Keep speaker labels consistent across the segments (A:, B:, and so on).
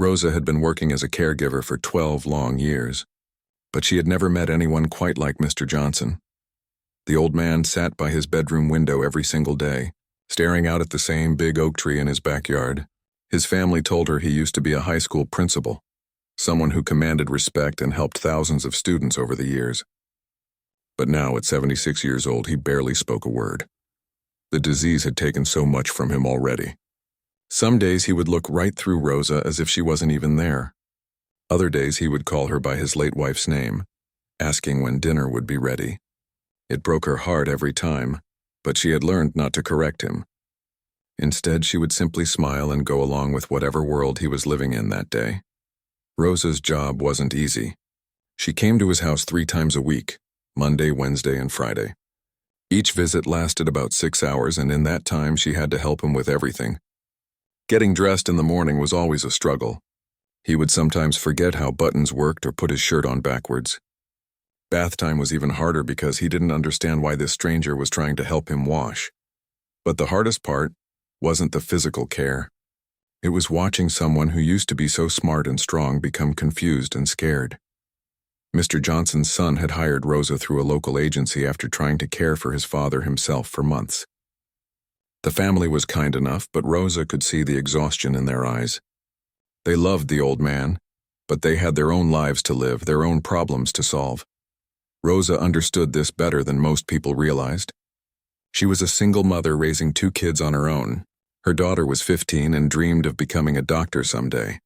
A: Rosa had been working as a caregiver for 12 long years, but she had never met anyone quite like Mr. Johnson. The old man sat by his bedroom window every single day, staring out at the same big oak tree in his backyard. His family told her he used to be a high school principal, someone who commanded respect and helped thousands of students over the years. But now, at 76 years old, he barely spoke a word. The disease had taken so much from him already. Some days he would look right through Rosa as if she wasn't even there. Other days he would call her by his late wife's name, asking when dinner would be ready. It broke her heart every time, but she had learned not to correct him. Instead, she would simply smile and go along with whatever world he was living in that day. Rosa's job wasn't easy. She came to his house 3 times a week, Monday, Wednesday, and Friday. Each visit lasted about 6 hours, and in that time she had to help him with everything. Getting dressed in the morning was always a struggle. He would sometimes forget how buttons worked or put his shirt on backwards. Bath time was even harder because he didn't understand why this stranger was trying to help him wash. But the hardest part wasn't the physical care. It was watching someone who used to be so smart and strong become confused and scared. Mr. Johnson's son had hired Rosa through a local agency after trying to care for his father himself for months. The family was kind enough, but Rosa could see the exhaustion in their eyes. They loved the old man, but they had their own lives to live, their own problems to solve. Rosa understood this better than most people realized. She was a single mother raising 2 kids on her own. Her daughter was 15 and dreamed of becoming a doctor someday.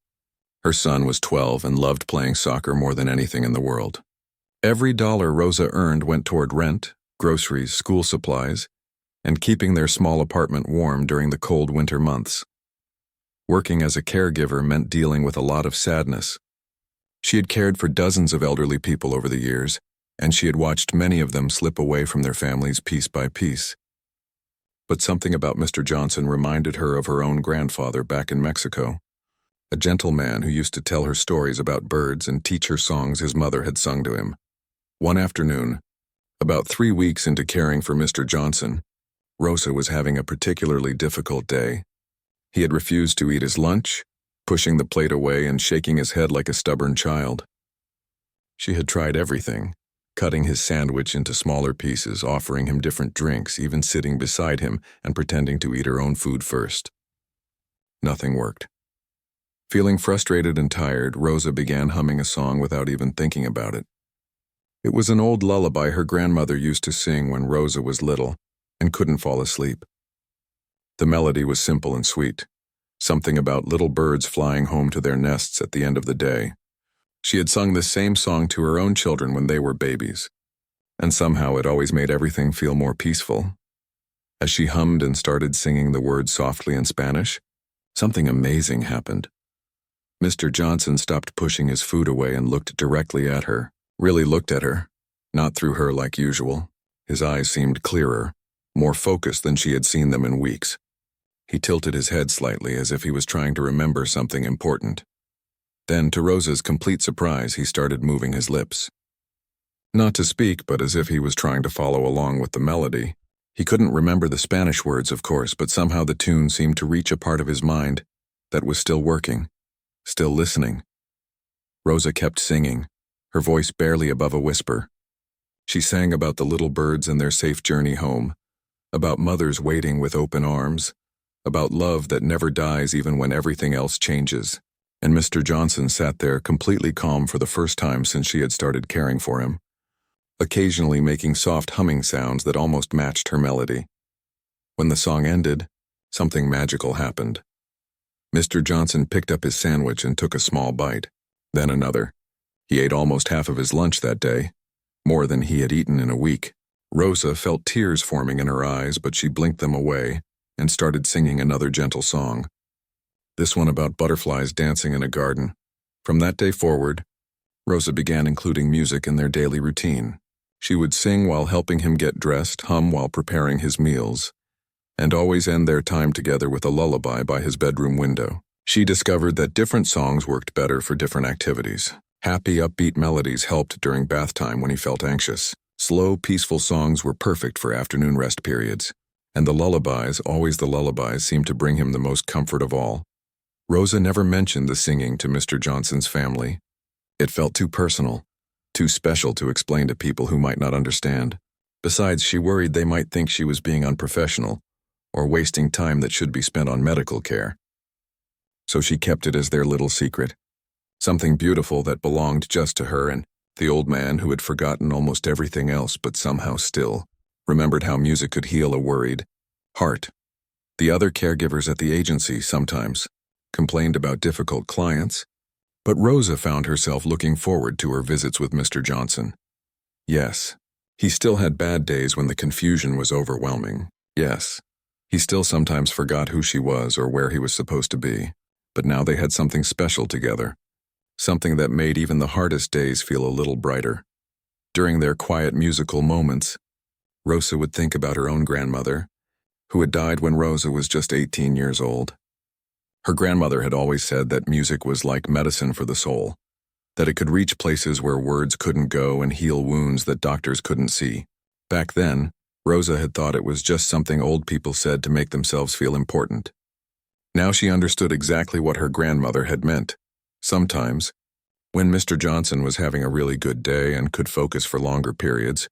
A: Her son was 12 and loved playing soccer more than anything in the world. Every dollar Rosa earned went toward rent, groceries, school supplies, and keeping their small apartment warm during the cold winter months. Working as a caregiver meant dealing with a lot of sadness. She had cared for dozens of elderly people over the years, and she had watched many of them slip away from their families piece by piece. But something about Mr. Johnson reminded her of her own grandfather back in Mexico, a gentle man who used to tell her stories about birds and teach her songs his mother had sung to him. One afternoon, about 3 weeks into caring for Mr. Johnson, Rosa was having a particularly difficult day. He had refused to eat his lunch, pushing the plate away and shaking his head like a stubborn child. She had tried everything, cutting his sandwich into smaller pieces, offering him different drinks, even sitting beside him and pretending to eat her own food first. Nothing worked. Feeling frustrated and tired, Rosa began humming a song without even thinking about it. It was an old lullaby her grandmother used to sing when Rosa was little and couldn't fall asleep. The melody was simple and sweet, something about little birds flying home to their nests at the end of the day. She had sung this same song to her own children when they were babies, and somehow it always made everything feel more peaceful. As she hummed and started singing the words softly in Spanish, something amazing happened. Mr. Johnson stopped pushing his food away and looked directly at her, really looked at her, not through her like usual. His eyes seemed clearer, more focused than she had seen them in weeks. He tilted his head slightly as if he was trying to remember something important. Then, to Rosa's complete surprise, he started moving his lips. Not to speak, but as if he was trying to follow along with the melody. He couldn't remember the Spanish words, of course, but somehow the tune seemed to reach a part of his mind that was still working, still listening. Rosa kept singing, her voice barely above a whisper. She sang about the little birds and their safe journey home, about mothers waiting with open arms, about love that never dies even when everything else changes. And Mr. Johnson sat there completely calm for the first time since she had started caring for him, occasionally making soft humming sounds that almost matched her melody. When the song ended, something magical happened. Mr. Johnson picked up his sandwich and took a small bite, then another. He ate almost half of his lunch that day, more than he had eaten in a week. Rosa felt tears forming in her eyes, but she blinked them away and started singing another gentle song. This one about butterflies dancing in a garden. From that day forward, Rosa began including music in their daily routine. She would sing while helping him get dressed, hum while preparing his meals, and always end their time together with a lullaby by his bedroom window. She discovered that different songs worked better for different activities. Happy, upbeat melodies helped during bath time when he felt anxious. Slow, peaceful songs were perfect for afternoon rest periods. And the lullabies, always the lullabies, seemed to bring him the most comfort of all. Rosa never mentioned the singing to Mr. Johnson's family. It felt too personal, too special to explain to people who might not understand. Besides, she worried they might think she was being unprofessional or wasting time that should be spent on medical care. So she kept it as their little secret, something beautiful that belonged just to her and the old man who had forgotten almost everything else but somehow still remembered how music could heal a worried heart. The other caregivers at the agency sometimes complained about difficult clients, but Rosa found herself looking forward to her visits with Mr. Johnson. Yes, he still had bad days when the confusion was overwhelming. Yes, he still sometimes forgot who she was or where he was supposed to be. But now they had something special together, something that made even the hardest days feel a little brighter. During their quiet musical moments, Rosa would think about her own grandmother, who had died when Rosa was just 18 years old. Her grandmother had always said that music was like medicine for the soul, that it could reach places where words couldn't go and heal wounds that doctors couldn't see. Back then, Rosa had thought it was just something old people said to make themselves feel important. Now she understood exactly what her grandmother had meant. Sometimes, when Mr. Johnson was having a really good day and could focus for longer periods,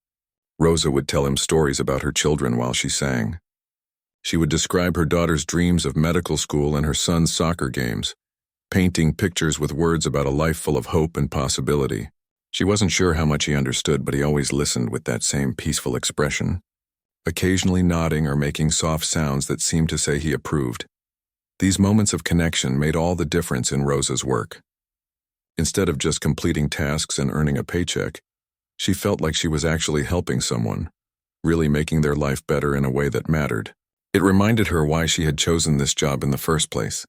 A: Rosa would tell him stories about her children while she sang. She would describe her daughter's dreams of medical school and her son's soccer games, painting pictures with words about a life full of hope and possibility. She wasn't sure how much he understood, but he always listened with that same peaceful expression, occasionally nodding or making soft sounds that seemed to say he approved. These moments of connection made all the difference in Rosa's work. Instead of just completing tasks and earning a paycheck, she felt like she was actually helping someone, really making their life better in a way that mattered. It reminded her why she had chosen this job in the first place.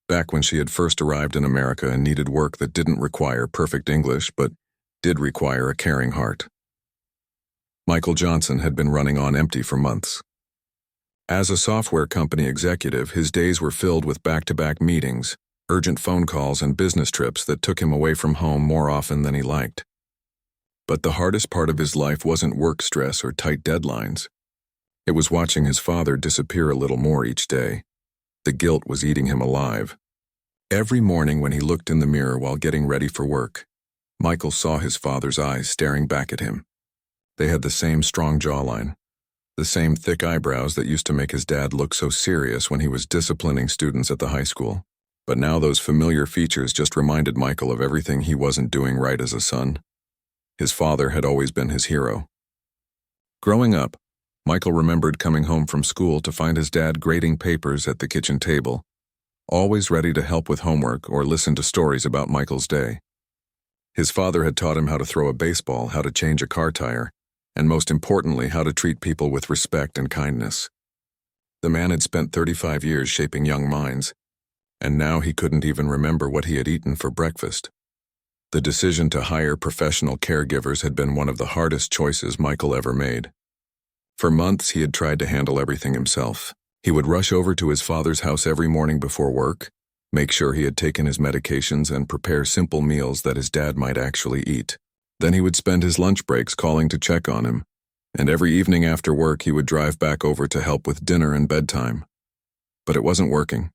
A: Back when she had first arrived in America and needed work that didn't require perfect English but did require a caring heart. Michael Johnson had been running on empty for months. As a software company executive, his days were filled with back-to-back meetings, urgent phone calls, and business trips that took him away from home more often than he liked. But the hardest part of his life wasn't work stress or tight deadlines. It was watching his father disappear a little more each day. The guilt was eating him alive. Every morning when he looked in the mirror while getting ready for work, Michael saw his father's eyes staring back at him. They had the same strong jawline, the same thick eyebrows that used to make his dad look so serious when he was disciplining students at the high school. But now those familiar features just reminded Michael of everything he wasn't doing right as a son. His father had always been his hero. Growing up, Michael remembered coming home from school to find his dad grading papers at the kitchen table, always ready to help with homework or listen to stories about Michael's day. His father had taught him how to throw a baseball, how to change a car tire, and most importantly, how to treat people with respect and kindness. The man had spent 35 years shaping young minds, and now he couldn't even remember what he had eaten for breakfast. The decision to hire professional caregivers had been one of the hardest choices Michael ever made. For months, he had tried to handle everything himself. He would rush over to his father's house every morning before work, make sure he had taken his medications, and prepare simple meals that his dad might actually eat. Then he would spend his lunch breaks calling to check on him, and every evening after work he would drive back over to help with dinner and bedtime. But it wasn't working.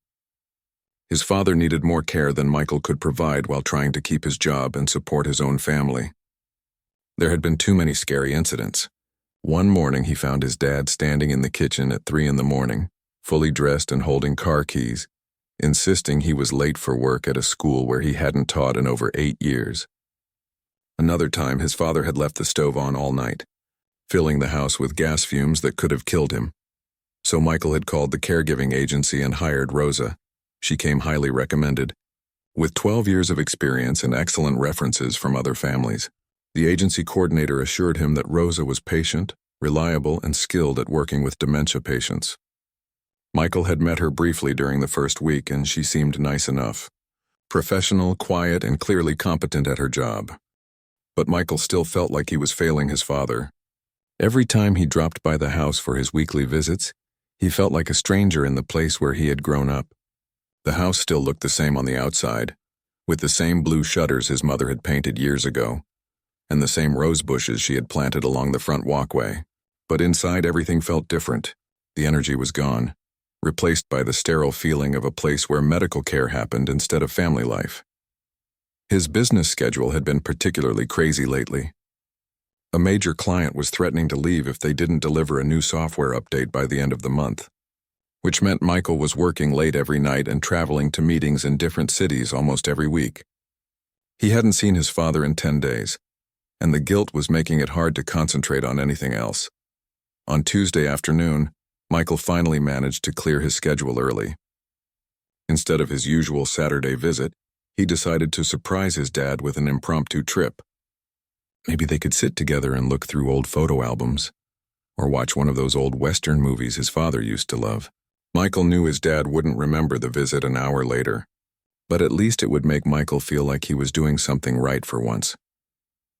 A: His father needed more care than Michael could provide while trying to keep his job and support his own family. There had been too many scary incidents. One morning he found his dad standing in the kitchen at 3 a.m, fully dressed and holding car keys, insisting he was late for work at a school where he hadn't taught in over 8 years. Another time, his father had left the stove on all night, filling the house with gas fumes that could have killed him. So Michael had called the caregiving agency and hired Rosa. She came highly recommended, with 12 years of experience and excellent references from other families. The agency coordinator assured him that Rosa was patient, reliable, and skilled at working with dementia patients. Michael had met her briefly during the first week, and she seemed nice enough. Professional, quiet, and clearly competent at her job. But Michael still felt like he was failing his father. Every time he dropped by the house for his weekly visits, he felt like a stranger in the place where he had grown up. The house still looked the same on the outside, with the same blue shutters his mother had painted years ago, and the same rose bushes she had planted along the front walkway. But inside everything felt different. The energy was gone. replaced by the sterile feeling of a place where medical care happened instead of family life. His business schedule had been particularly crazy lately. A major client was threatening to leave if they didn't deliver a new software update by the end of the month, which meant Michael was working late every night and traveling to meetings in different cities almost every week. He hadn't seen his father in 10 days, and the guilt was making it hard to concentrate on anything else. On Tuesday afternoon, Michael finally managed to clear his schedule early. Instead of his usual Saturday visit, he decided to surprise his dad with an impromptu trip. Maybe they could sit together and look through old photo albums, or watch one of those old Western movies his father used to love. Michael knew his dad wouldn't remember the visit an hour later, but at least it would make Michael feel like he was doing something right for once.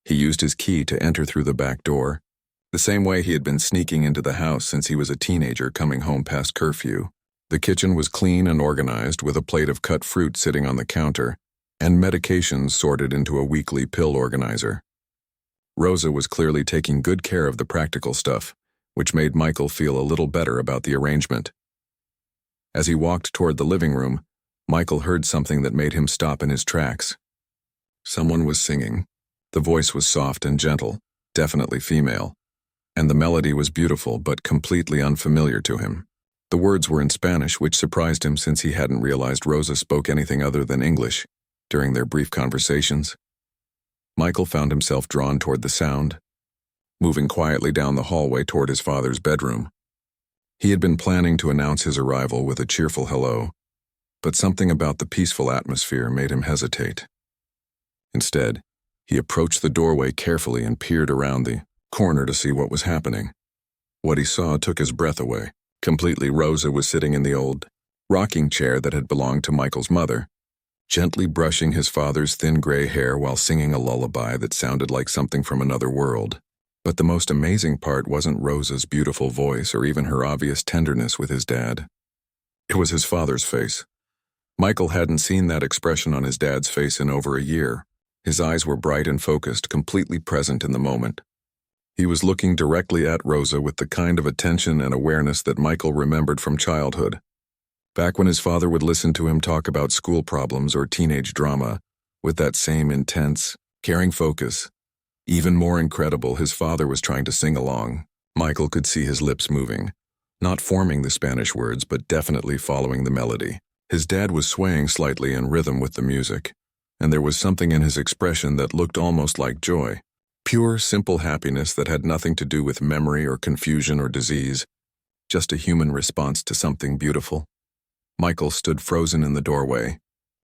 A: He used his key to enter through the back door, the same way he had been sneaking into the house since he was a teenager coming home past curfew. The kitchen was clean and organized, with a plate of cut fruit sitting on the counter and medications sorted into a weekly pill organizer. Rosa was clearly taking good care of the practical stuff, which made Michael feel a little better about the arrangement. As he walked toward the living room, Michael heard something that made him stop in his tracks. Someone was singing. The voice was soft and gentle, definitely female, and the melody was beautiful but completely unfamiliar to him. The words were in Spanish, which surprised him since he hadn't realized Rosa spoke anything other than English during their brief conversations. Michael found himself drawn toward the sound, moving quietly down the hallway toward his father's bedroom. He had been planning to announce his arrival with a cheerful hello, but something about the peaceful atmosphere made him hesitate. Instead, he approached the doorway carefully and peered around the corner to see what was happening. What he saw took his breath away. Completely, Rosa was sitting in the old rocking chair that had belonged to Michael's mother, gently brushing his father's thin gray hair while singing a lullaby that sounded like something from another world. But the most amazing part wasn't Rosa's beautiful voice or even her obvious tenderness with his dad. It was his father's face. Michael hadn't seen that expression on his dad's face in over a year. His eyes were bright and focused, completely present in the moment. He was looking directly at Rosa with the kind of attention and awareness that Michael remembered from childhood. Back when his father would listen to him talk about school problems or teenage drama, with that same intense, caring focus. Even more incredible, his father was trying to sing along. Michael could see his lips moving, not forming the Spanish words, but definitely following the melody. His dad was swaying slightly in rhythm with the music, and there was something in his expression that looked almost like joy. Pure, simple happiness that had nothing to do with memory or confusion or disease, just a human response to something beautiful. Michael stood frozen in the doorway,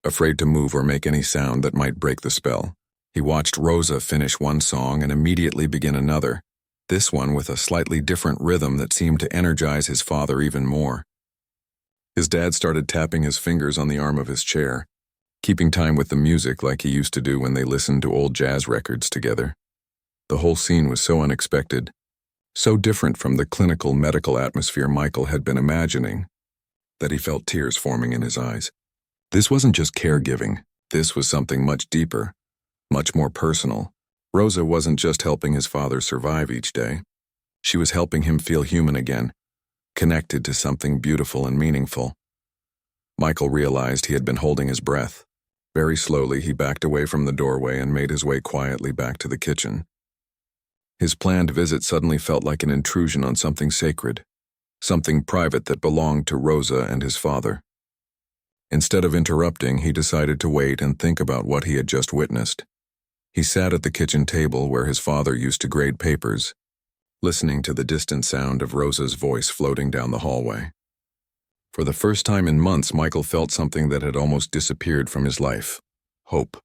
A: afraid to move or make any sound that might break the spell. He watched Rosa finish one song and immediately begin another, this one with a slightly different rhythm that seemed to energize his father even more. His dad started tapping his fingers on the arm of his chair, keeping time with the music like he used to do when they listened to old jazz records together. The whole scene was so unexpected, so different from the clinical medical atmosphere Michael had been imagining, that he felt tears forming in his eyes. This wasn't just caregiving. This was something much deeper, much more personal. Rosa wasn't just helping his father survive each day. She was helping him feel human again, connected to something beautiful and meaningful. Michael realized he had been holding his breath. Very slowly, he backed away from the doorway and made his way quietly back to the kitchen. His planned visit suddenly felt like an intrusion on something sacred, something private that belonged to Rosa and his father. Instead of interrupting, he decided to wait and think about what he had just witnessed. He sat at the kitchen table where his father used to grade papers, listening to the distant sound of Rosa's voice floating down the hallway. For the first time in months, Michael felt something that had almost disappeared from his life: hope.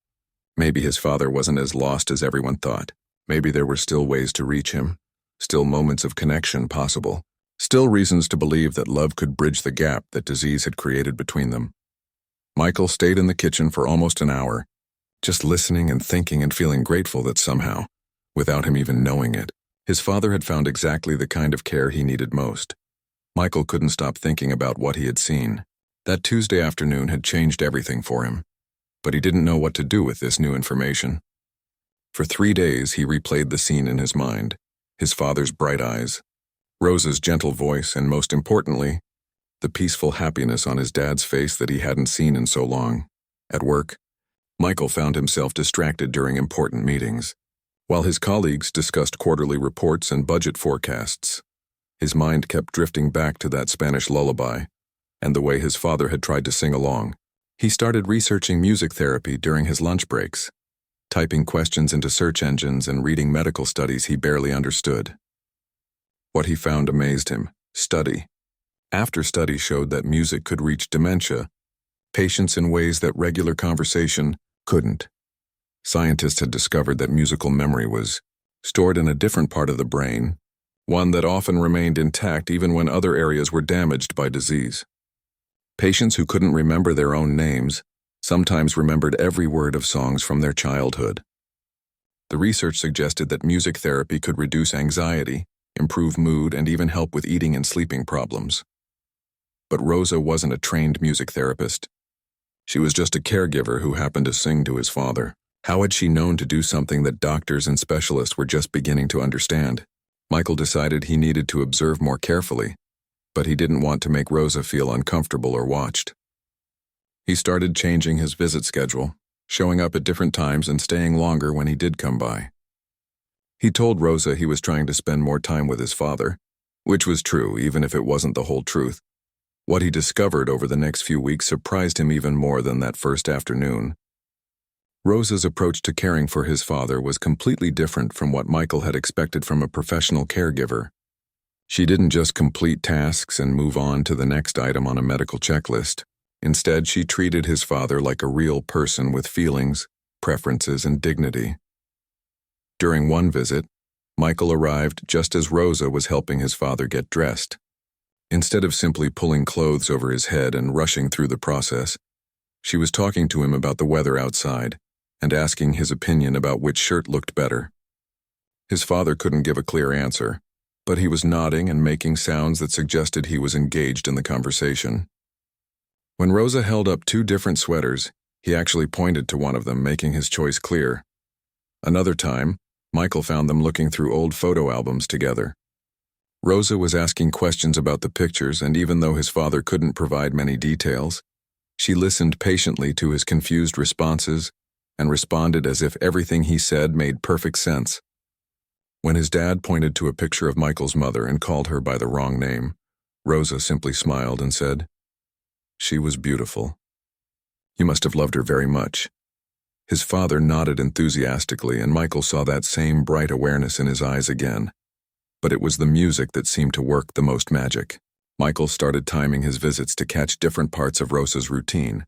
A: Maybe his father wasn't as lost as everyone thought. Maybe there were still ways to reach him, still moments of connection possible, still reasons to believe that love could bridge the gap that disease had created between them. Michael stayed in the kitchen for almost an hour, just listening and thinking and feeling grateful that somehow, without him even knowing it, his father had found exactly the kind of care he needed most. Michael couldn't stop thinking about what he had seen. That Tuesday afternoon had changed everything for him, but he didn't know what to do with this new information. For 3 days, he replayed the scene in his mind: his father's bright eyes, Rosa's gentle voice, and most importantly, the peaceful happiness on his dad's face that he hadn't seen in so long. At work, Michael found himself distracted during important meetings. While his colleagues discussed quarterly reports and budget forecasts, his mind kept drifting back to that Spanish lullaby and the way his father had tried to sing along. He started researching music therapy during his lunch breaks, typing questions into search engines and reading medical studies he barely understood. What he found amazed him. Study after study showed that music could reach dementia patients in ways that regular conversation couldn't. Scientists had discovered that musical memory was stored in a different part of the brain, one that often remained intact even when other areas were damaged by disease. Patients who couldn't remember their own names sometimes remembered every word of songs from their childhood. The research suggested that music therapy could reduce anxiety, improve mood, and even help with eating and sleeping problems. But Rosa wasn't a trained music therapist. She was just a caregiver who happened to sing to his father. How had she known to do something that doctors and specialists were just beginning to understand? Michael decided he needed to observe more carefully, but he didn't want to make Rosa feel uncomfortable or watched. He started changing his visit schedule, showing up at different times and staying longer when he did come by. He told Rosa he was trying to spend more time with his father, which was true even if it wasn't the whole truth. What he discovered over the next few weeks surprised him even more than that first afternoon. Rosa's approach to caring for his father was completely different from what Michael had expected from a professional caregiver. She didn't just complete tasks and move on to the next item on a medical checklist. Instead, she treated his father like a real person with feelings, preferences, and dignity. During one visit, Michael arrived just as Rosa was helping his father get dressed. Instead of simply pulling clothes over his head and rushing through the process, she was talking to him about the weather outside and asking his opinion about which shirt looked better. His father couldn't give a clear answer, but he was nodding and making sounds that suggested he was engaged in the conversation. When Rosa held up two different sweaters, he actually pointed to one of them, making his choice clear. Another time, Michael found them looking through old photo albums together. Rosa was asking questions about the pictures, and even though his father couldn't provide many details, she listened patiently to his confused responses and responded as if everything he said made perfect sense. When his dad pointed to a picture of Michael's mother and called her by the wrong name, Rosa simply smiled and said, "She was beautiful. You must have loved her very much." His father nodded enthusiastically, and Michael saw that same bright awareness in his eyes again. But it was the music that seemed to work the most magic. Michael started timing his visits to catch different parts of Rosa's routine,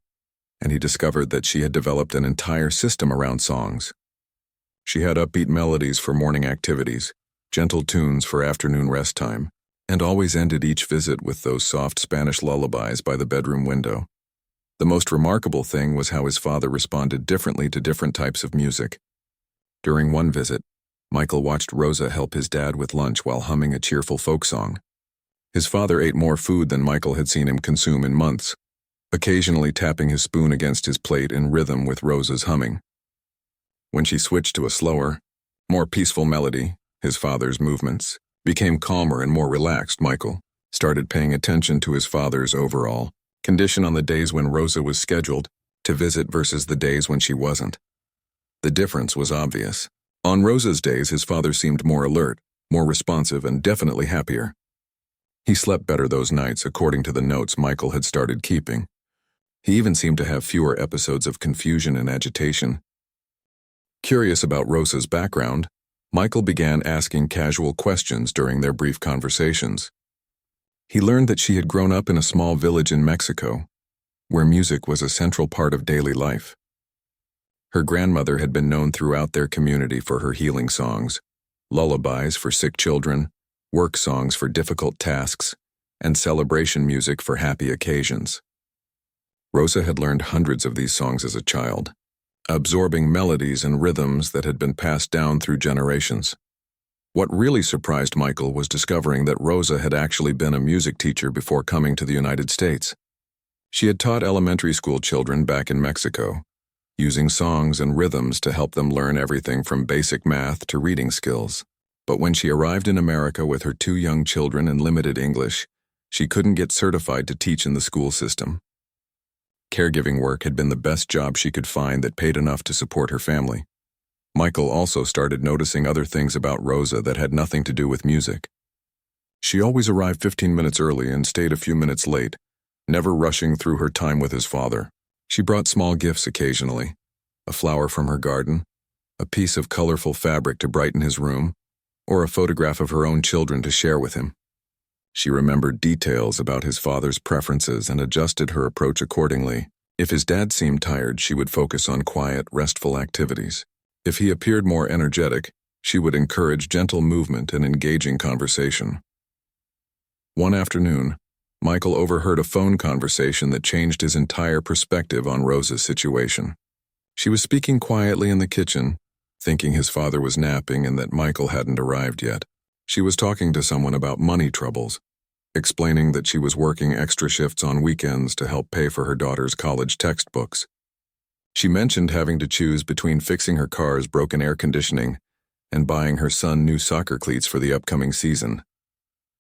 A: and he discovered that she had developed an entire system around songs. She had upbeat melodies for morning activities, gentle tunes for afternoon rest time, and always ended each visit with those soft Spanish lullabies by the bedroom window. The most remarkable thing was how his father responded differently to different types of music. During one visit, Michael watched Rosa help his dad with lunch while humming a cheerful folk song. His father ate more food than Michael had seen him consume in months, occasionally tapping his spoon against his plate in rhythm with Rosa's humming. When she switched to a slower, more peaceful melody, his father's movements became calmer and more relaxed. Michael started paying attention to his father's overall condition on the days when Rosa was scheduled to visit versus the days when she wasn't. The difference was obvious. On Rosa's days, his father seemed more alert, more responsive, and definitely happier. He slept better those nights, according to the notes Michael had started keeping. He even seemed to have fewer episodes of confusion and agitation. Curious about Rosa's background, Michael began asking casual questions during their brief conversations. He learned that she had grown up in a small village in Mexico, where music was a central part of daily life. Her grandmother had been known throughout their community for her healing songs, lullabies for sick children, work songs for difficult tasks, and celebration music for happy occasions. Rosa had learned hundreds of these songs as a child, absorbing melodies and rhythms that had been passed down through generations. What really surprised Michael was discovering that Rosa had actually been a music teacher before coming to the United States. She had taught elementary school children back in Mexico, using songs and rhythms to help them learn everything from basic math to reading skills. But when she arrived in America with her two young children and limited English, She couldn't get certified to teach in the school system. Caregiving work had been the best job she could find that paid enough to support her family. Michael also started noticing other things about Rosa that had nothing to do with music. She always arrived 15 minutes early and stayed a few minutes late, never rushing through her time with his father. She brought small gifts occasionally, a flower from her garden, a piece of colorful fabric to brighten his room, or a photograph of her own children to share with him. She remembered details about his father's preferences and adjusted her approach accordingly. If his dad seemed tired, she would focus on quiet, restful activities. If he appeared more energetic, she would encourage gentle movement and engaging conversation. One afternoon, Michael overheard a phone conversation that changed his entire perspective on Rosa's situation. She was speaking quietly in the kitchen, thinking his father was napping and that Michael hadn't arrived yet. She was talking to someone about money troubles, explaining that she was working extra shifts on weekends to help pay for her daughter's college textbooks. She mentioned having to choose between fixing her car's broken air conditioning and buying her son new soccer cleats for the upcoming season.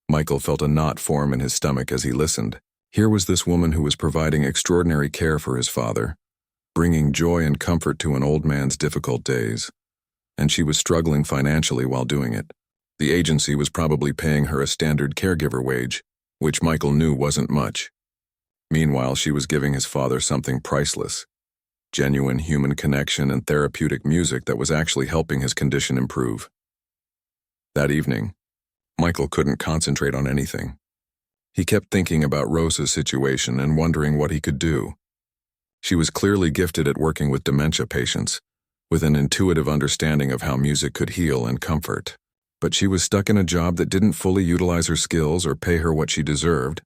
A: Michael felt a knot form in his stomach as he listened. Here was this woman who was providing extraordinary care for his father, bringing joy and comfort to an old man's difficult days, and she was struggling financially while doing it. The agency was probably paying her a standard caregiver wage, which Michael knew wasn't much. Meanwhile, she was giving his father something priceless, genuine human connection and therapeutic music that was actually helping his condition improve. That evening, Michael couldn't concentrate on anything. He kept thinking about Rosa's situation and wondering what he could do. She was clearly gifted at working with dementia patients, with an intuitive understanding of how music could heal and comfort. But she was stuck in a job that didn't fully utilize her skills or pay her what she deserved.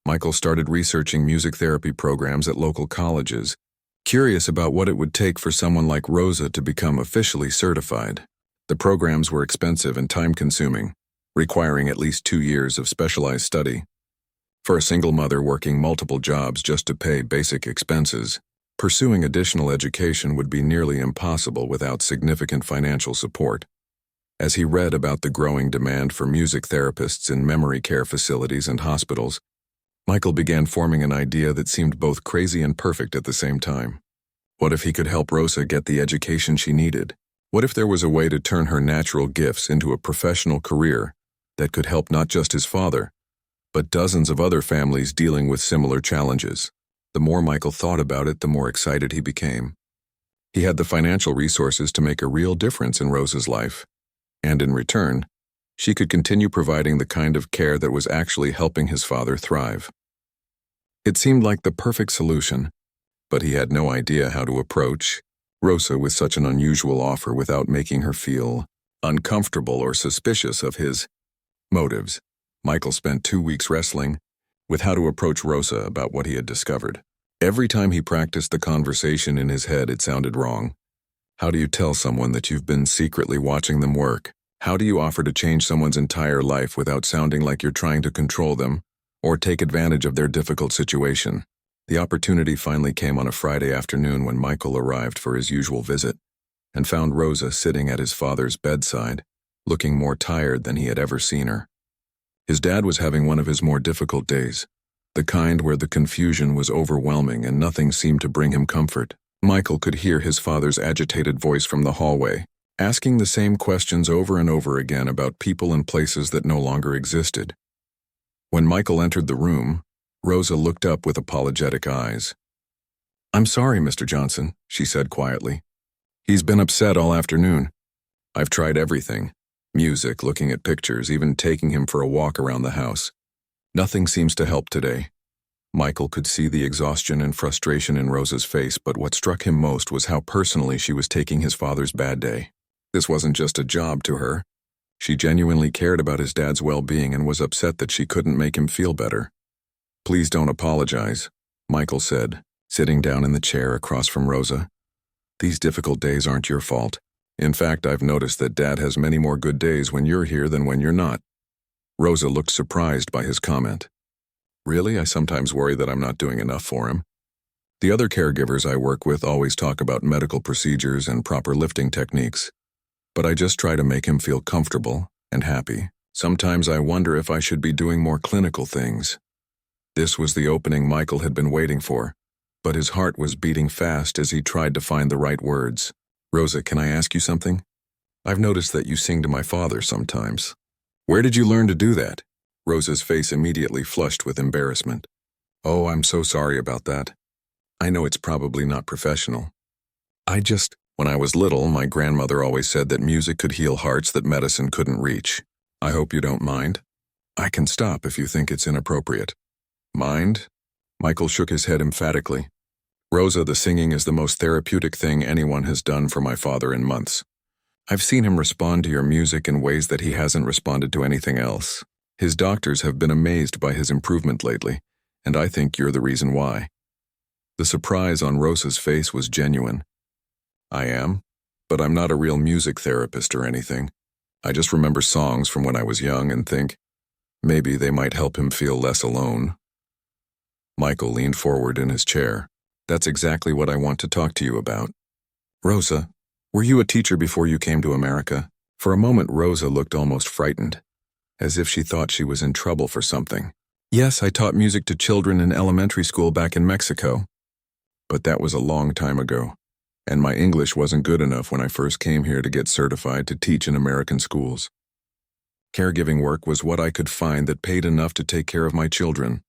A: Michael started researching music therapy programs at local colleges, curious about what it would take for someone like Rosa to become officially certified. The programs were expensive and time-consuming, requiring at least 2 years of specialized study. For a single mother working multiple jobs just to pay basic expenses, pursuing additional education would be nearly impossible without significant financial support. As he read about the growing demand for music therapists in memory care facilities and hospitals, Michael began forming an idea that seemed both crazy and perfect at the same time. What if he could help Rosa get the education she needed? What if there was a way to turn her natural gifts into a professional career that could help not just his father, but dozens of other families dealing with similar challenges? The more Michael thought about it, the more excited he became. He had the financial resources to make a real difference in Rosa's life, and in return, she could continue providing the kind of care that was actually helping his father thrive. It seemed like the perfect solution, but he had no idea how to approach Rosa with such an unusual offer without making her feel uncomfortable or suspicious of his motives. Michael spent 2 weeks wrestling with how to approach Rosa about what he had discovered. Every time he practiced the conversation in his head, it sounded wrong. How do you tell someone that you've been secretly watching them work? How do you offer to change someone's entire life without sounding like you're trying to control them or take advantage of their difficult situation? The opportunity finally came on a Friday afternoon when Michael arrived for his usual visit and found Rosa sitting at his father's bedside, looking more tired than he had ever seen her. His dad was having one of his more difficult days, the kind where the confusion was overwhelming and nothing seemed to bring him comfort. Michael could hear his father's agitated voice from the hallway, asking the same questions over and over again about people and places that no longer existed. When Michael entered the room, Rosa looked up with apologetic eyes. "I'm sorry, Mr. Johnson," she said quietly. "He's been upset all afternoon. I've tried everything. Music, looking at pictures, even taking him for a walk around the house. Nothing seems to help today." Michael could see the exhaustion and frustration in Rosa's face, but what struck him most was how personally she was taking his father's bad day. This wasn't just a job to her. She genuinely cared about his dad's well-being and was upset that she couldn't make him feel better. "Please don't apologize," Michael said, sitting down in the chair across from Rosa. "These difficult days aren't your fault. In fact, I've noticed that Dad has many more good days when you're here than when you're not." Rosa looked surprised by his comment. "Really? I sometimes worry that I'm not doing enough for him. The other caregivers I work with always talk about medical procedures and proper lifting techniques, but I just try to make him feel comfortable and happy. Sometimes I wonder if I should be doing more clinical things." This was the opening Michael had been waiting for, but his heart was beating fast as he tried to find the right words. "Rosa, can I ask you something? I've noticed that you sing to my father sometimes. Where did you learn to do that?" Rosa's face immediately flushed with embarrassment. "Oh, I'm so sorry about that. I know it's probably not professional. When I was little, my grandmother always said that music could heal hearts that medicine couldn't reach. I hope you don't mind. I can stop if you think it's inappropriate." "Mind?" Michael shook his head emphatically. "Rosa, the singing is the most therapeutic thing anyone has done for my father in months. I've seen him respond to your music in ways that he hasn't responded to anything else. His doctors have been amazed by his improvement lately, and I think you're the reason why." The surprise on Rosa's face was genuine. "I am, but I'm not a real music therapist or anything. I just remember songs from when I was young and think, maybe they might help him feel less alone." Michael leaned forward in his chair. "That's exactly what I want to talk to you about. Rosa, were you a teacher before you came to America?" For a moment, Rosa looked almost frightened, as if she thought she was in trouble for something. "Yes, I taught music to children in elementary school back in Mexico. But that was a long time ago, and my English wasn't good enough when I first came here to get certified to teach in American schools. Caregiving work was what I could find that paid enough to take care of my children."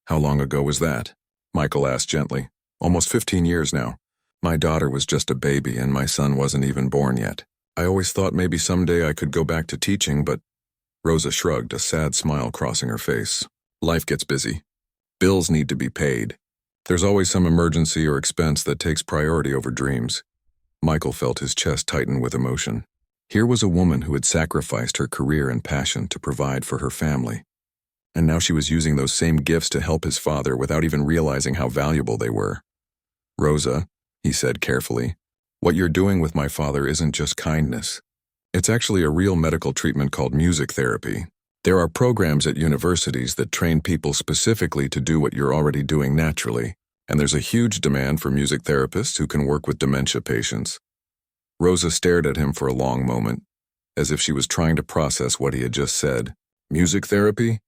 A: "How long ago was that?" Michael asked gently. "Almost 15 years now. My daughter was just a baby and my son wasn't even born yet. I always thought maybe someday I could go back to teaching, but..." Rosa shrugged, a sad smile crossing her face. "Life gets busy. Bills need to be paid. There's always some emergency or expense that takes priority over dreams." Michael felt his chest tighten with emotion. Here was a woman who had sacrificed her career and passion to provide for her family. And now she was using those same gifts to help his father without even realizing how valuable they were. "Rosa," he said carefully, "what you're doing with my father isn't just kindness. It's actually a real medical treatment called music therapy. There are programs at universities that train people specifically to do what you're already doing naturally, and there's a huge demand for music therapists who can work with dementia patients." Rosa stared at him for a long moment, as if she was trying to process what he had just said. "Music therapy?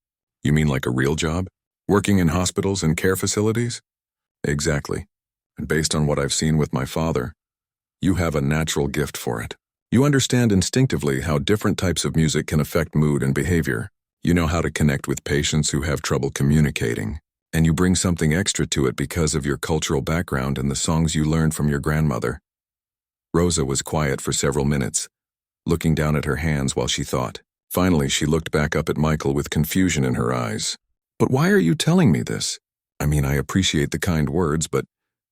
A: You mean like a real job? Working in hospitals and care facilities?" "Exactly. And based on what I've seen with my father, you have a natural gift for it. You understand instinctively how different types of music can affect mood and behavior. You know how to connect with patients who have trouble communicating, and you bring something extra to it because of your cultural background and the songs you learned from your grandmother." Rosa was quiet for several minutes, looking down at her hands while she thought. Finally, she looked back up at Michael with confusion in her eyes. "But why are you telling me this? I mean, I appreciate the kind words, but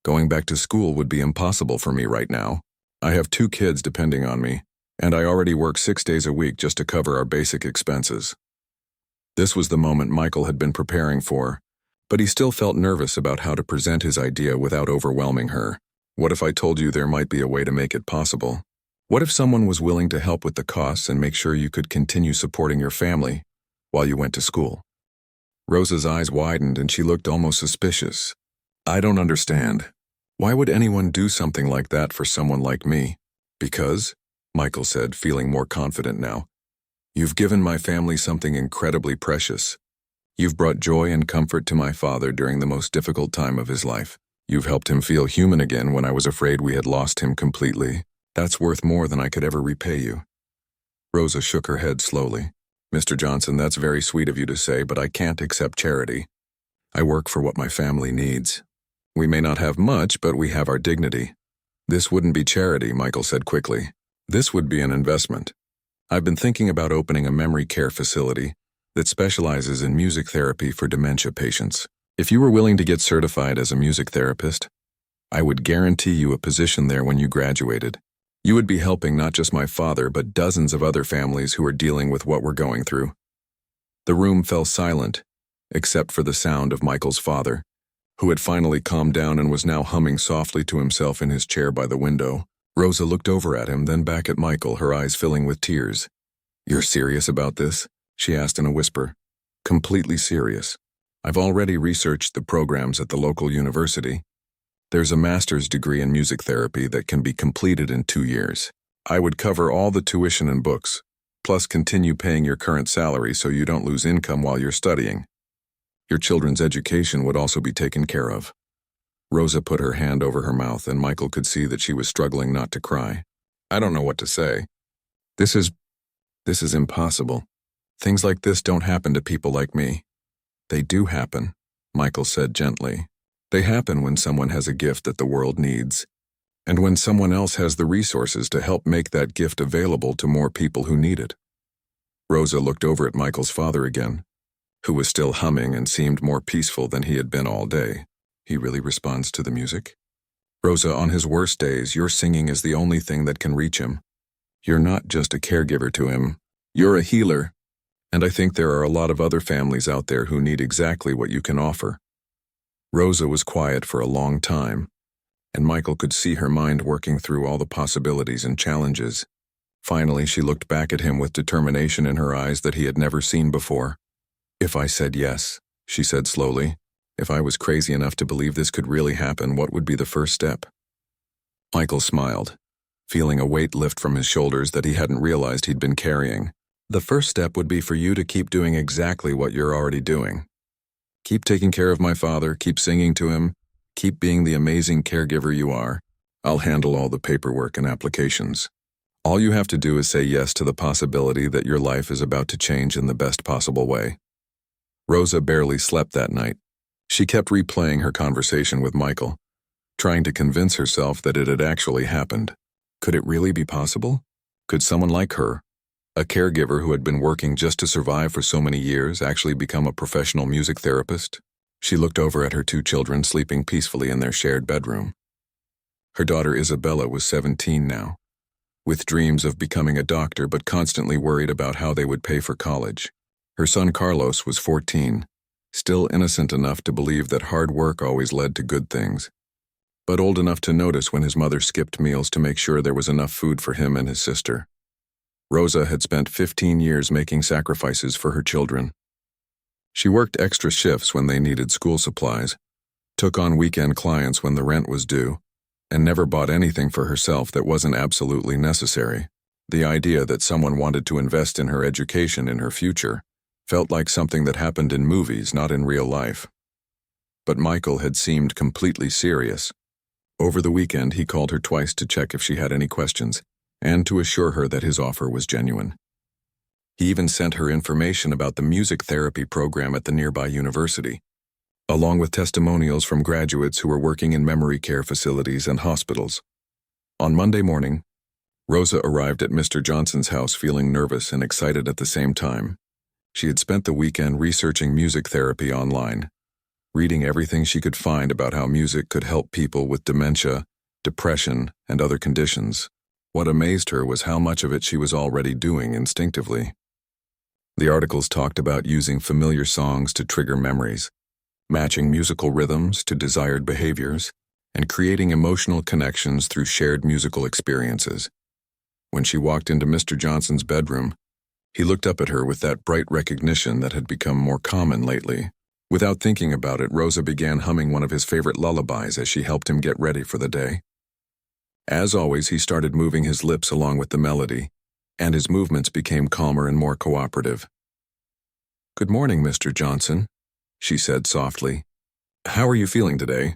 A: going back to school would be impossible for me right now. I have 2 kids depending on me, and I already work 6 days a week just to cover our basic expenses." This was the moment Michael had been preparing for, but he still felt nervous about how to present his idea without overwhelming her. "What if I told you there might be a way to make it possible? What if someone was willing to help with the costs and make sure you could continue supporting your family while you went to school?" Rosa's eyes widened and she looked almost suspicious. "I don't understand. Why would anyone do something like that for someone like me?" "Because," Michael said, feeling more confident now, "you've given my family something incredibly precious. You've brought joy and comfort to my father during the most difficult time of his life. You've helped him feel human again when I was afraid we had lost him completely. That's worth more than I could ever repay you." Rosa shook her head slowly. "Mr. Johnson, that's very sweet of you to say, but I can't accept charity. I work for what my family needs. We may not have much, but we have our dignity." "This wouldn't be charity," Michael said quickly. "This would be an investment. I've been thinking about opening a memory care facility that specializes in music therapy for dementia patients. If you were willing to get certified as a music therapist, I would guarantee you a position there when you graduated. You would be helping not just my father, but dozens of other families who are dealing with what we're going through." The room fell silent, except for the sound of Michael's father, who had finally calmed down and was now humming softly to himself in his chair by the window. Rosa looked over at him, then back at Michael, her eyes filling with tears. "You're serious about this?" she asked in a whisper. "Completely serious. I've already researched the programs at the local university. There's a master's degree in music therapy that can be completed in 2 years. I would cover all the tuition and books, plus continue paying your current salary so you don't lose income while you're studying. Your children's education would also be taken care of. Rosa put her hand over her mouth, and Michael could see that she was struggling not to cry. I don't know what to say. This is impossible. Things like this don't happen to people like me. They do happen, Michael said gently. They happen when someone has a gift that the world needs, and when someone else has the resources to help make that gift available to more people who need it. Rosa looked over at Michael's father again, who was still humming and seemed more peaceful than he had been all day. He really responds to the music? Rosa, on his worst days, your singing is the only thing that can reach him. You're not just a caregiver to him. You're a healer. And I think there are a lot of other families out there who need exactly what you can offer. Rosa was quiet for a long time, and Michael could see her mind working through all the possibilities and challenges. Finally, she looked back at him with determination in her eyes that he had never seen before. If I said yes, she said slowly, if I was crazy enough to believe this could really happen, what would be the first step? Michael smiled, feeling a weight lift from his shoulders that he hadn't realized he'd been carrying. The first step would be for you to keep doing exactly what you're already doing. Keep taking care of my father, keep singing to him, keep being the amazing caregiver you are. I'll handle all the paperwork and applications. All you have to do is say yes to the possibility that your life is about to change in the best possible way. Rosa barely slept that night. She kept replaying her conversation with Michael, trying to convince herself that it had actually happened. Could it really be possible? Could someone like her, a caregiver who had been working just to survive for so many years, actually become a professional music therapist? She looked over at her two children sleeping peacefully in their shared bedroom. Her daughter Isabella was 17 now, with dreams of becoming a doctor but constantly worried about how they would pay for college. Her son Carlos was 14, still innocent enough to believe that hard work always led to good things, but old enough to notice when his mother skipped meals to make sure there was enough food for him and his sister. Rosa had spent 15 years making sacrifices for her children. She worked extra shifts when they needed school supplies, took on weekend clients when the rent was due, and never bought anything for herself that wasn't absolutely necessary. The idea that someone wanted to invest in her education in her future felt like something that happened in movies, not in real life. But Michael had seemed completely serious. Over the weekend, he called her twice to check if she had any questions, and to assure her that his offer was genuine. He even sent her information about the music therapy program at the nearby university, along with testimonials from graduates who were working in memory care facilities and hospitals. On Monday morning, Rosa arrived at Mr. Johnson's house feeling nervous and excited at the same time. She had spent the weekend researching music therapy online, reading everything she could find about how music could help people with dementia, depression, and other conditions. What amazed her was how much of it she was already doing instinctively. The articles talked about using familiar songs to trigger memories, matching musical rhythms to desired behaviors, and creating emotional connections through shared musical experiences. When she walked into Mr. Johnson's bedroom, he looked up at her with that bright recognition that had become more common lately. Without thinking about it, Rosa began humming one of his favorite lullabies as she helped him get ready for the day. As always, he started moving his lips along with the melody, and his movements became calmer and more cooperative. "Good morning, Mr. Johnson," she said softly. "How are you feeling today?"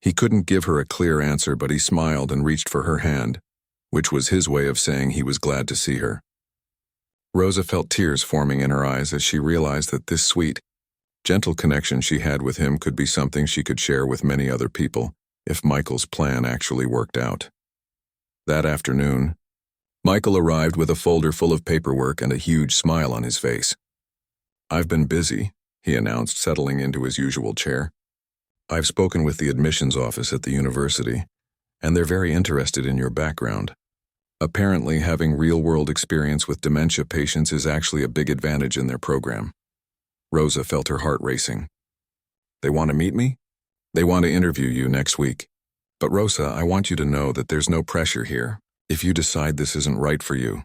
A: He couldn't give her a clear answer, but he smiled and reached for her hand, which was his way of saying he was glad to see her. Rosa felt tears forming in her eyes as she realized that this sweet, gentle connection she had with him could be something she could share with many other people if Michael's plan actually worked out. That afternoon, Michael arrived with a folder full of paperwork and a huge smile on his face. "I've been busy," he announced, settling into his usual chair. "I've spoken with the admissions office at the university, and they're very interested in your background. Apparently, having real-world experience with dementia patients is actually a big advantage in their program." Rosa felt her heart racing. "They want to meet me? They want to interview you next week. But Rosa, I want you to know that there's no pressure here. If you decide this isn't right for you,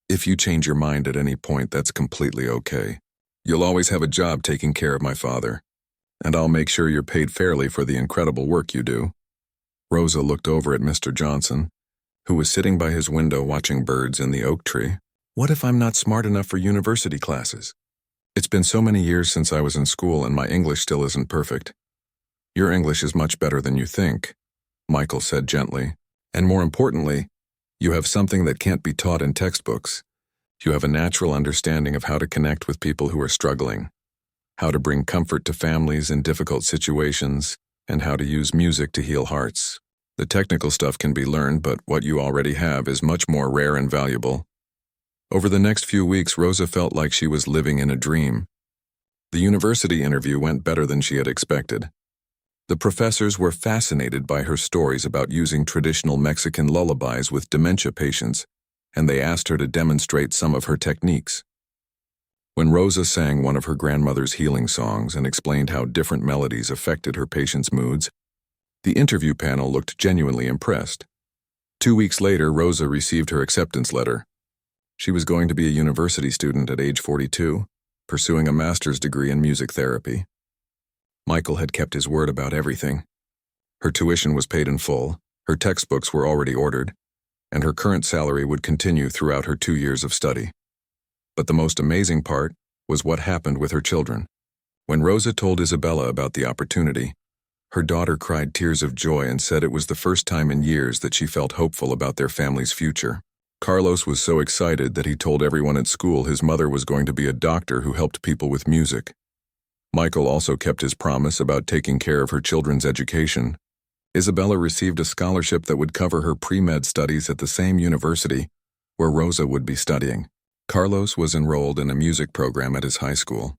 A: if you change your mind at any point, that's completely okay. You'll always have a job taking care of my father, and I'll make sure you're paid fairly for the incredible work you do." Rosa looked over at Mr. Johnson, who was sitting by his window watching birds in the oak tree. What if I'm not smart enough for university classes? It's been so many years since I was in school and my English still isn't perfect. Your English is much better than you think, Michael said gently. And more importantly, you have something that can't be taught in textbooks. You have a natural understanding of how to connect with people who are struggling, how to bring comfort to families in difficult situations, and how to use music to heal hearts. The technical stuff can be learned, but what you already have is much more rare and valuable. Over the next few weeks, Rosa felt like she was living in a dream. The university interview went better than she had expected. The professors were fascinated by her stories about using traditional Mexican lullabies with dementia patients, and they asked her to demonstrate some of her techniques. When Rosa sang one of her grandmother's healing songs and explained how different melodies affected her patients' moods, the interview panel looked genuinely impressed. 2 weeks later, Rosa received her acceptance letter. She was going to be a university student at age 42, pursuing a master's degree in music therapy. Michael had kept his word about everything. Her tuition was paid in full, her textbooks were already ordered, and her current salary would continue throughout her 2 years of study. But the most amazing part was what happened with her children. When Rosa told Isabella about the opportunity, her daughter cried tears of joy and said it was the first time in years that she felt hopeful about their family's future. Carlos was so excited that he told everyone at school his mother was going to be a doctor who helped people with music. Michael also kept his promise about taking care of her children's education. Isabella received a scholarship that would cover her pre-med studies at the same university where Rosa would be studying. Carlos was enrolled in a music program at his high school,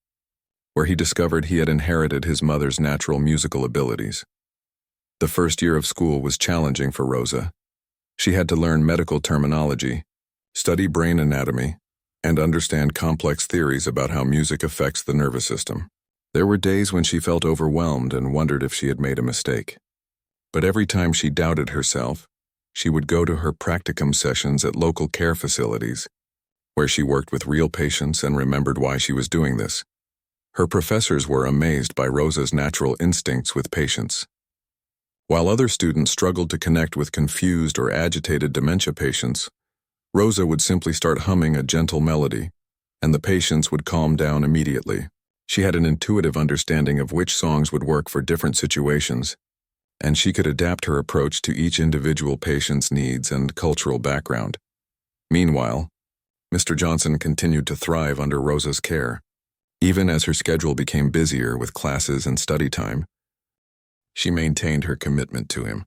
A: where he discovered he had inherited his mother's natural musical abilities. The first year of school was challenging for Rosa. She had to learn medical terminology, study brain anatomy, and understand complex theories about how music affects the nervous system. There were days when she felt overwhelmed and wondered if she had made a mistake. But every time she doubted herself, she would go to her practicum sessions at local care facilities, where she worked with real patients and remembered why she was doing this. Her professors were amazed by Rosa's natural instincts with patients. While other students struggled to connect with confused or agitated dementia patients, Rosa would simply start humming a gentle melody, and the patients would calm down immediately. She had an intuitive understanding of which songs would work for different situations, and she could adapt her approach to each individual patient's needs and cultural background. Meanwhile, Mr. Johnson continued to thrive under Rosa's care. Even as her schedule became busier with classes and study time, she maintained her commitment to him.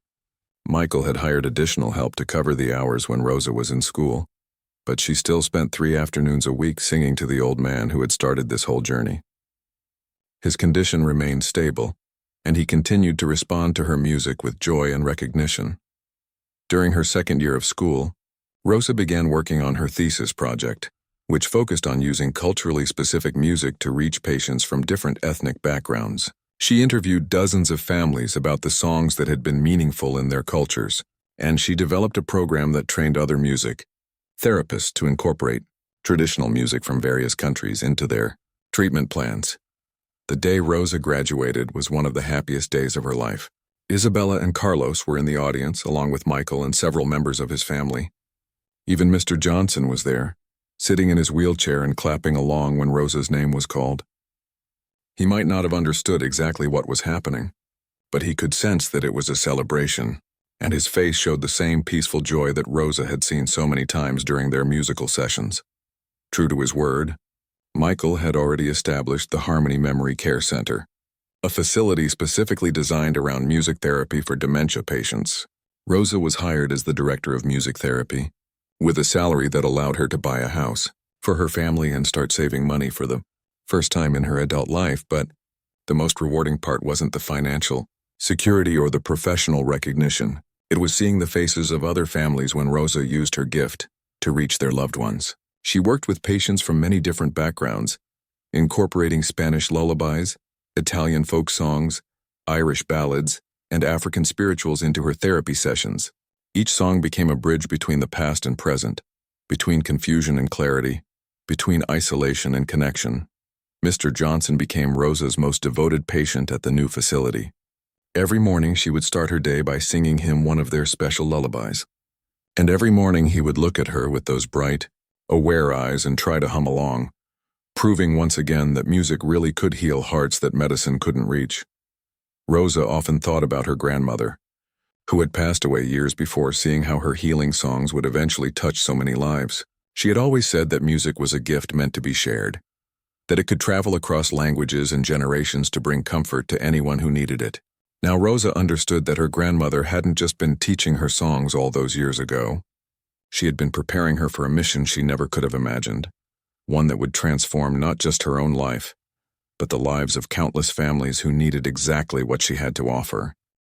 A: Michael had hired additional help to cover the hours when Rosa was in school, but she still spent 3 afternoons a week singing to the old man who had started this whole journey. His condition remained stable, and he continued to respond to her music with joy and recognition. During her second year of school, Rosa began working on her thesis project, which focused on using culturally specific music to reach patients from different ethnic backgrounds. She interviewed dozens of families about the songs that had been meaningful in their cultures, and she developed a program that trained other music therapists to incorporate traditional music from various countries into their treatment plans. The day Rosa graduated was one of the happiest days of her life. Isabella and Carlos were in the audience, along with Michael and several members of his family. Even Mr. Johnson was there, sitting in his wheelchair and clapping along when Rosa's name was called. He might not have understood exactly what was happening, but he could sense that it was a celebration, and his face showed the same peaceful joy that Rosa had seen so many times during their musical sessions. True to his word, Michael had already established the Harmony Memory Care Center, a facility specifically designed around music therapy for dementia patients. Rosa was hired as the director of music therapy, with a salary that allowed her to buy a house for her family and start saving money for the first time in her adult life. But the most rewarding part wasn't the financial security or the professional recognition. It was seeing the faces of other families when Rosa used her gift to reach their loved ones. She worked with patients from many different backgrounds, incorporating Spanish lullabies, Italian folk songs, Irish ballads, and African spirituals into her therapy sessions. Each song became a bridge between the past and present, between confusion and clarity, between isolation and connection. Mr. Johnson became Rosa's most devoted patient at the new facility. Every morning she would start her day by singing him one of their special lullabies. And every morning he would look at her with those bright, aware eyes, and try to hum along, proving once again that music really could heal hearts that medicine couldn't reach. Rosa often thought about her grandmother, who had passed away years before, seeing how her healing songs would eventually touch so many lives. She had always said that music was a gift meant to be shared, that it could travel across languages and generations to bring comfort to anyone who needed it. Now Rosa understood that her grandmother hadn't just been teaching her songs all those years ago. She had been preparing her for a mission she never could have imagined, one that would transform not just her own life, but the lives of countless families who needed exactly what she had to offer.